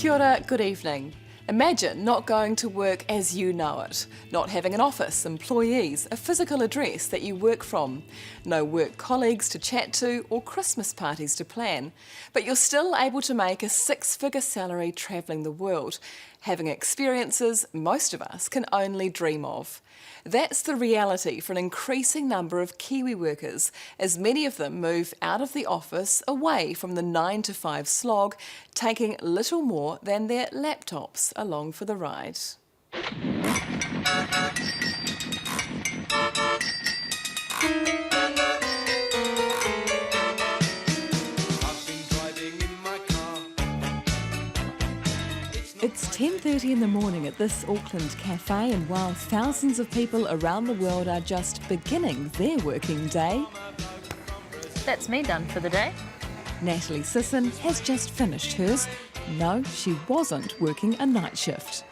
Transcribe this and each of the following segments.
Kia ora, good evening. Imagine not going to work as you know it, not having an office, employees, a physical address that you work from, no work colleagues to chat to or Christmas parties to plan, but you're still able to make a six-figure salary travelling the world, having experiences most of us can only dream of. That's the reality for an increasing number of Kiwi workers, as many of them move out of the office away from the 9-to-5 slog, taking little more than their laptops along for the ride. It's 10:30 in the morning at this Auckland cafe, and while thousands of people around the world are just beginning their working day, that's me done for the day. Natalie Sisson has just finished hers. No, she wasn't working a night shift.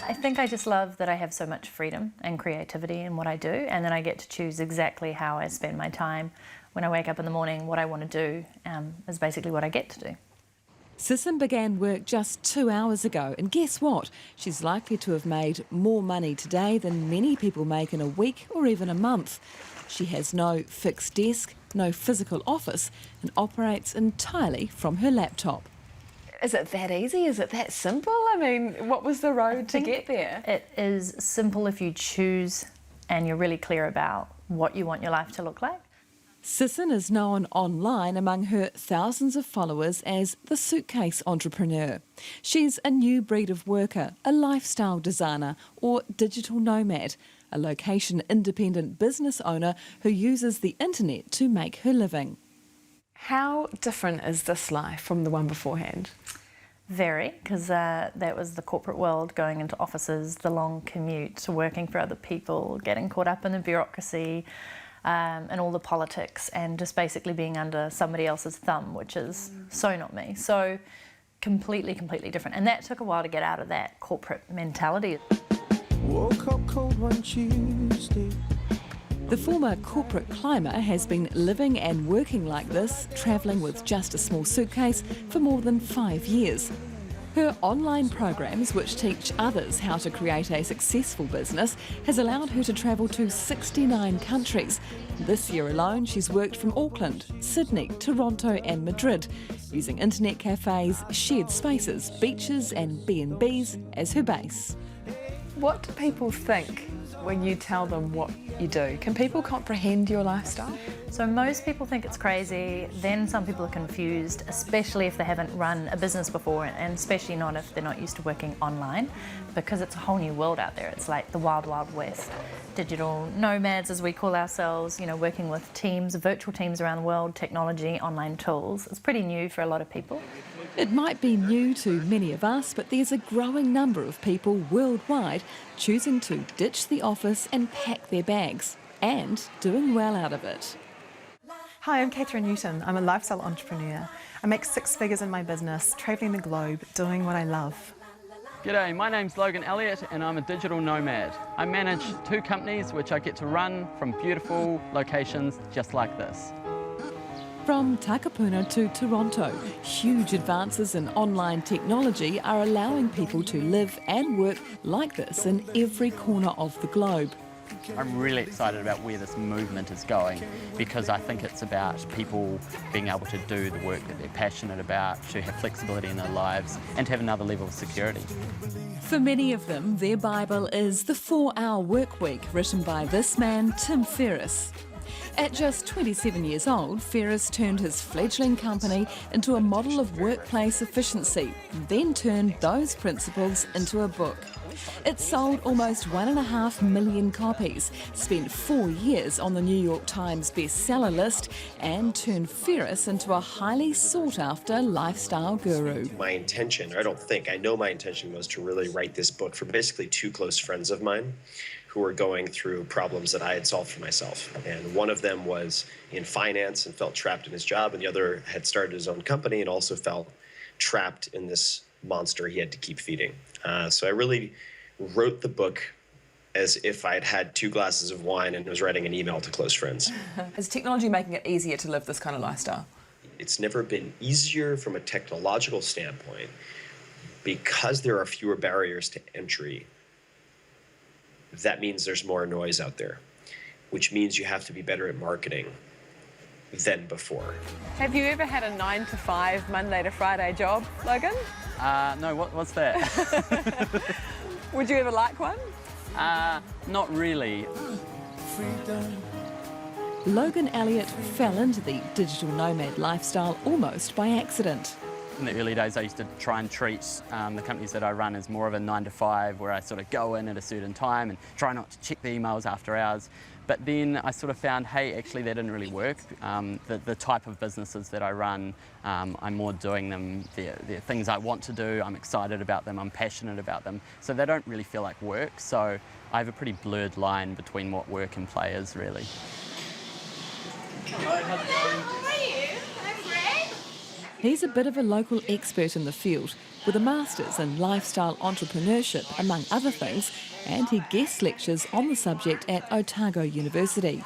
I think I just love that I have so much freedom and creativity in what I do, and then I get to choose exactly how I spend my time. When I wake up in the morning, what I want to do is basically what I get to do. Sisson began work just 2 hours ago, and guess what? She's likely to have made more money today than many people make in a week or even a month. She has no fixed desk, no physical office, and operates entirely from her laptop. Is it that easy? Is it that simple? I mean, what was the road to get there? It is simple if you choose and you're really clear about what you want your life to look like. Sisson is known online among her thousands of followers as the suitcase entrepreneur. She's a new breed of worker, a lifestyle designer or digital nomad, a location-independent business owner who uses the internet to make her living. How different is this life from the one beforehand? Very, because that was the corporate world, going into offices, the long commute, working for other people, getting caught up in the bureaucracy, and all the politics, and just basically being under somebody else's thumb, which is so not me. So completely different. And that took a while to get out of that corporate mentality. Woke up cold one Tuesday. The former corporate climber has been living and working like this, travelling with just a small suitcase for more than 5 years. Her online programs, which teach others how to create a successful business, has allowed her to travel to 69 countries. This year alone, she's worked from Auckland, Sydney, Toronto and Madrid, using internet cafes, shared spaces, beaches and B&Bs as her base. What do people think when you tell them what you do? Can people comprehend your lifestyle? So most people think it's crazy, then some people are confused, especially if they haven't run a business before, and especially not if they're not used to working online, because it's a whole new world out there. It's like the wild, wild west. Digital nomads, as we call ourselves, working with teams, virtual teams around the world, technology, online tools. It's pretty new for a lot of people. It might be new to many of us, but there's a growing number of people worldwide choosing to ditch the office and pack their bags, and doing well out of it. Hi, I'm Catherine Newton. I'm a lifestyle entrepreneur. I make 6 figures in my business, travelling the globe, doing what I love. G'day, my name's Logan Elliott and I'm a digital nomad. I manage 2 companies which I get to run from beautiful locations just like this. From Takapuna to Toronto, huge advances in online technology are allowing people to live and work like this in every corner of the globe. I'm really excited about where this movement is going, because I think it's about people being able to do the work that they're passionate about, to have flexibility in their lives and to have another level of security. For many of them, their Bible is The 4-Hour Workweek, written by this man, Tim Ferriss. At just 27 years old, Ferriss turned his fledgling company into a model of workplace efficiency, then turned those principles into a book. It sold almost 1.5 million copies, spent 4 years on the New York Times bestseller list, and turned Ferriss into a highly sought-after lifestyle guru. My intention, I know my intention was to really write this book for basically 2 close friends of mine who were going through problems that I had solved for myself. And one of them was in finance and felt trapped in his job, and the other had started his own company and also felt trapped in this monster he had to keep feeding. So I really wrote the book as if I'd had 2 glasses of wine and was writing an email to close friends. Is technology making it easier to live this kind of lifestyle? It's never been easier from a technological standpoint, because there are fewer barriers to entry, that means there's more noise out there, which means you have to be better at marketing than before. Have you ever had a 9 to 5, Monday to Friday job, Logan? No, what's that? Would you ever like one? Not really. Logan Elliott fell into the digital nomad lifestyle almost by accident. In the early days, I used to try and treat the companies that I run as more of a 9 to 5, where I sort of go in at a certain time and try not to check the emails after hours. But then I sort of found, hey, actually that didn't really work. The type of businesses that I run, I'm more doing them, they're things I want to do, I'm excited about them, I'm passionate about them. So they don't really feel like work. So I have a pretty blurred line between what work and play is, really. Hello, how's it going? How are you? I'm great. He's a bit of a local expert in the field, with a master's in lifestyle entrepreneurship, among other things, and he guest lectures on the subject at Otago University.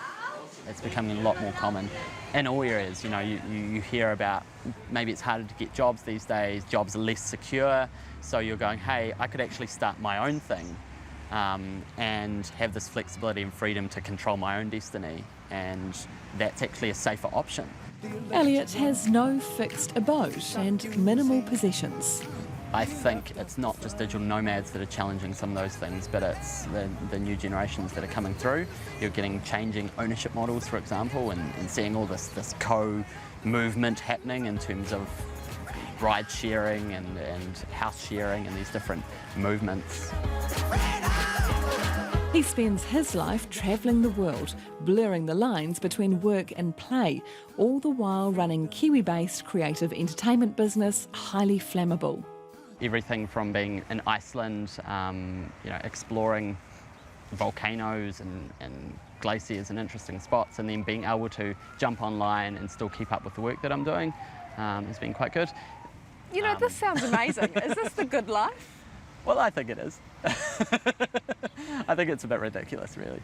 It's becoming a lot more common in all areas. You know, you hear about maybe it's harder to get jobs these days, jobs are less secure, so you're going, hey, I could actually start my own thing and have this flexibility and freedom to control my own destiny, and that's actually a safer option. Elliott has no fixed abode and minimal possessions. I think it's not just digital nomads that are challenging some of those things, but it's the new generations that are coming through. You're getting changing ownership models, for example, and seeing all this co-movement happening in terms of ride sharing and house sharing and these different movements. He spends his life travelling the world, blurring the lines between work and play, all the while running Kiwi-based creative entertainment business Highly Flammable. Everything from being in Iceland, exploring volcanoes and glaciers and interesting spots, and then being able to jump online and still keep up with the work that I'm doing has been quite good. You know, this sounds amazing. Is this the good life? Well, I think it is. I think it's a bit ridiculous, really.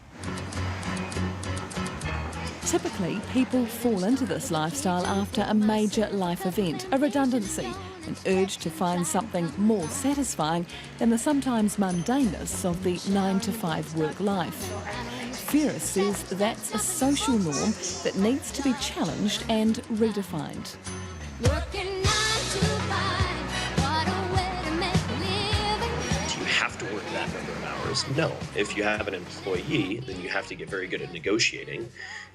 Typically, people fall into this lifestyle after a major life event, a redundancy, an urge to find something more satisfying than the sometimes mundaneness of the 9 to 5 work life. Ferriss says that's a social norm that needs to be challenged and redefined. Working 9 to 5, what a way to make a living. Do you have to work that number of hours? No. If you have an employee, then you have to get very good at negotiating.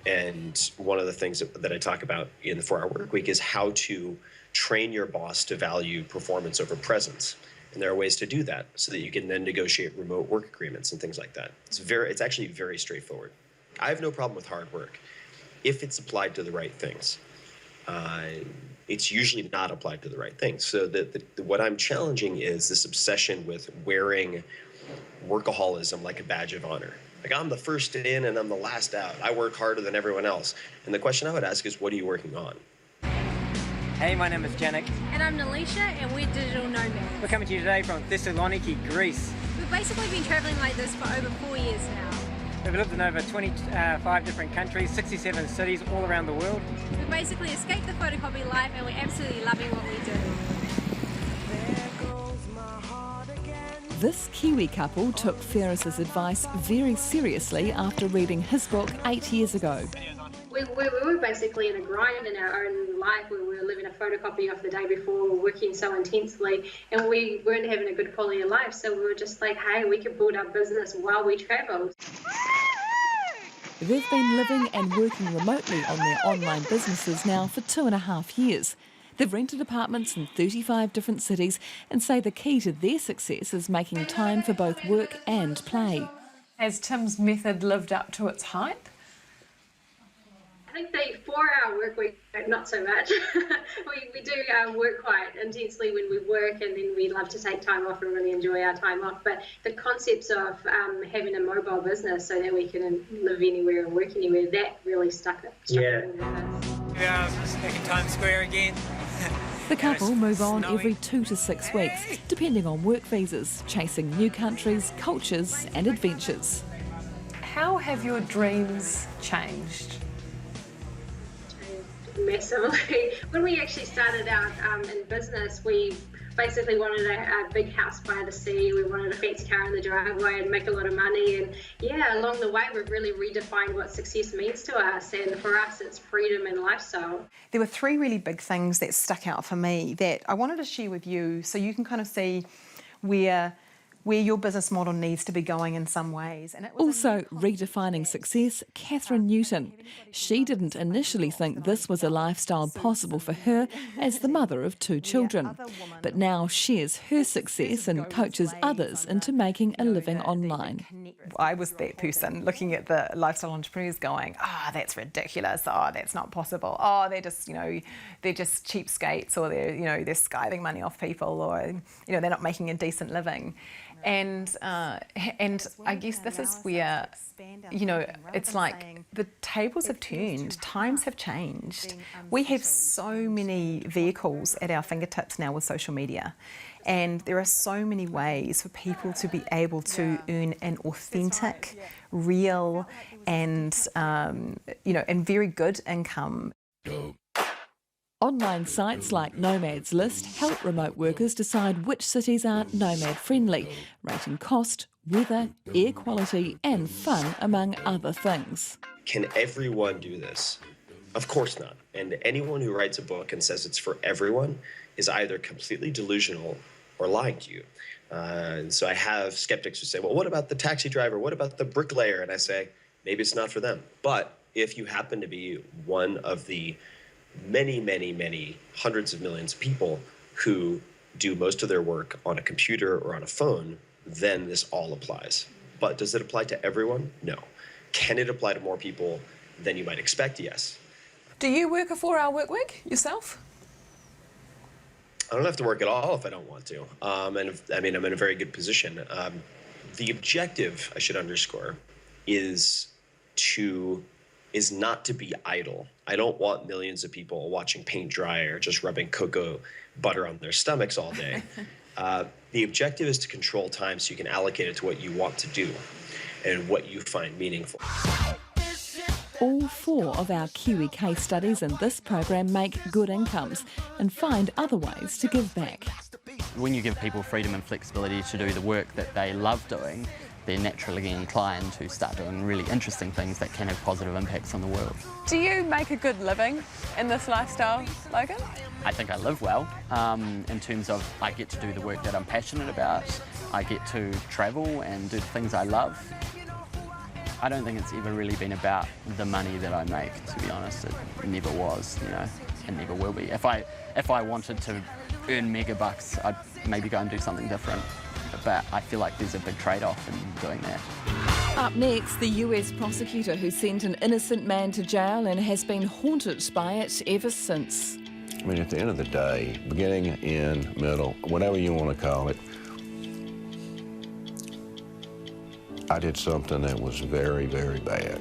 And one of the things that I talk about in the 4-Hour Work Week is how to train your boss to value performance over presence. And there are ways to do that so that you can then negotiate remote work agreements and things like that. It's actually very straightforward. I have no problem with hard work if it's applied to the right things. It's usually not applied to the right things. So what I'm challenging is this obsession with wearing workaholism like a badge of honor. Like, I'm the first in and I'm the last out. I work harder than everyone else. And the question I would ask is, what are you working on? Hey, my name is Janik. And I'm Nalisha, and we're digital nomads. We're coming to you today from Thessaloniki, Greece. We've basically been travelling like this for over 4 years now. We've lived in over 25 different countries, 67 cities all around the world. We basically escaped the photocopy life, and we're absolutely loving what we do. This Kiwi couple took Ferriss's advice very seriously after reading his book 8 years ago. We were basically in a grind in our own life where we were living a photocopy of the day before, we were working so intensely, and we weren't having a good quality of life. So we were just like, hey, we could build our business while we travel. They've been living and working remotely on their online businesses now for 2.5 years. They've rented apartments in 35 different cities and say the key to their success is making time for both work and play. Has Tim's method lived up to its hype? I think the 4-hour work week, not so much. we do work quite intensely when we work, and then we love to take time off and really enjoy our time off. But the concepts of having a mobile business so that we can live anywhere and work anywhere, that really stuck with us. Yeah, back in Times Square again. The couple move on every 2 to 6 weeks, depending on work visas, chasing new countries, cultures and adventures. How have your dreams changed? Massively. When we actually started out in business, we basically wanted a big house by the sea. We wanted a fancy car in the driveway and make a lot of money. And yeah, along the way, we've really redefined what success means to us. And for us, it's freedom and lifestyle. There were three really big things that stuck out for me that I wanted to share with you so you can kind of see where your business model needs to be going in some ways. And it was Also redefining success, Catherine Newton. She didn't initially think this was a lifestyle possible for her as the mother of 2 children, but now shares her success and coaches others into making a living online. I was that person looking at the lifestyle entrepreneurs going, that's ridiculous, that's not possible, they're just, they're just cheapskates, or they're skiving money off people, or, they're not making a decent living. And I guess this is where, it's like the tables have turned, times have changed. We have so many vehicles at our fingertips now with social media, and there are so many ways for people to be able to earn an authentic, real, and and very good income. Online sites like Nomad's List help remote workers decide which cities are nomad friendly, rating cost, weather, air quality and fun, among other things. Can everyone do this? Of course not. And anyone who writes a book and says it's for everyone is either completely delusional or lying to you. So I have skeptics who say, well, what about the taxi driver? What about the bricklayer? And I say, maybe it's not for them. But if you happen to be one of the many, many, many hundreds of millions of people who do most of their work on a computer or on a phone, then this all applies. But does it apply to everyone? No. Can it apply to more people than you might expect? Yes. Do you work a 4-hour work week yourself? I don't have to work at all if I don't want to. I'm in a very good position. The objective, I should underscore, is not to be idle. I don't want millions of people watching paint dry or just rubbing cocoa butter on their stomachs all day. The objective is to control time so you can allocate it to what you want to do and what you find meaningful. All 4 of our Kiwi case studies in this program make good incomes and find other ways to give back. When you give people freedom and flexibility to do the work that they love doing, they're naturally inclined to start doing really interesting things that can have positive impacts on the world. Do you make a good living in this lifestyle, Logan? I think I live well in terms of I get to do the work that I'm passionate about. I get to travel and do the things I love. I don't think it's ever really been about the money that I make, to be honest. It never was, it never will be. If I wanted to earn mega bucks, I'd maybe go and do something different. But I feel like there's a big trade-off in doing that. Up next, the US prosecutor who sent an innocent man to jail and has been haunted by it ever since. I mean, at the end of the day, beginning, end, middle, whatever you want to call it, I did something that was very, very bad.